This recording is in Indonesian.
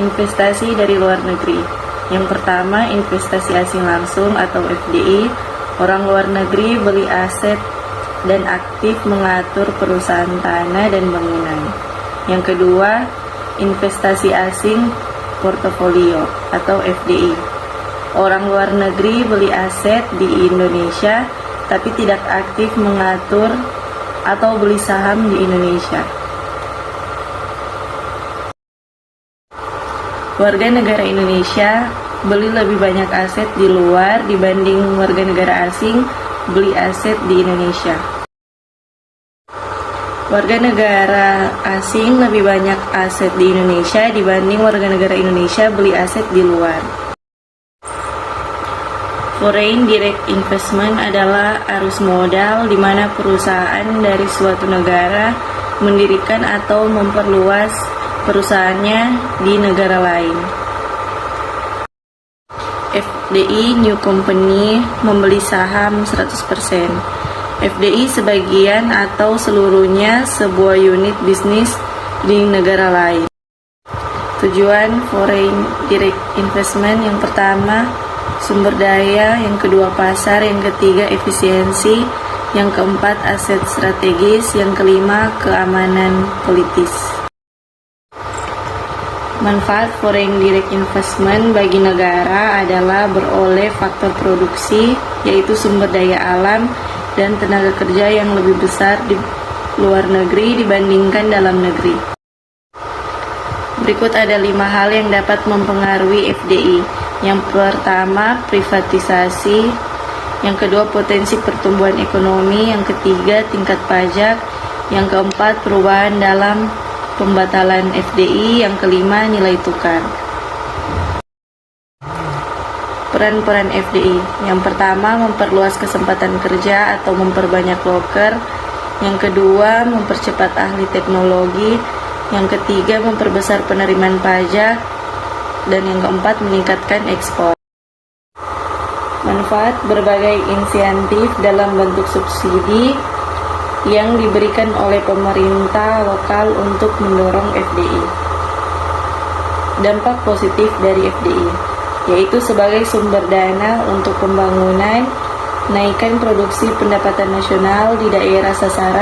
investasi dari luar negeri. Yang pertama, investasi asing langsung atau FDI. Orang luar negeri beli aset dan aktif mengatur perusahaan tanah dan bangunan. Yang kedua, investasi asing portofolio atau FDI. Orang luar negeri beli aset di Indonesia tapi tidak aktif mengatur atau beli saham di Indonesia. Warga negara Indonesia beli lebih banyak aset di luar dibanding warga negara asing beli aset di Indonesia. Warga negara asing lebih banyak aset di Indonesia dibanding warga negara Indonesia beli aset di luar. Foreign direct investment adalah arus modal di mana perusahaan dari suatu negara mendirikan atau memperluas perusahaannya di negara lain. FDI new company membeli saham 100%. FDI sebagian atau seluruhnya sebuah unit bisnis di negara lain. Tujuan foreign direct investment yang pertama sumber daya, yang kedua pasar, yang ketiga efisiensi, yang keempat aset strategis, yang kelima keamanan politis. Manfaat foreign direct investment bagi negara adalah beroleh faktor produksi, yaitu sumber daya alam dan tenaga kerja yang lebih besar di luar negeri dibandingkan dalam negeri. Berikut ada 5 hal yang dapat mempengaruhi FDI. Yang pertama, privatisasi. Yang kedua, potensi pertumbuhan ekonomi. Yang ketiga, tingkat pajak. Yang keempat, perubahan dalam pembatalan FDI. Yang kelima, nilai tukar. Peran-peran FDI. Yang pertama, memperluas kesempatan kerja atau memperbanyak loker. Yang kedua, mempercepat ahli teknologi. Yang ketiga, memperbesar penerimaan pajak. Dan yang keempat, meningkatkan ekspor. Manfaat berbagai insentif dalam bentuk subsidi yang diberikan oleh pemerintah lokal untuk mendorong FDI. Dampak positif dari FDI, yaitu sebagai sumber dana untuk pembangunan, naikkan produksi pendapatan nasional di daerah sasaran,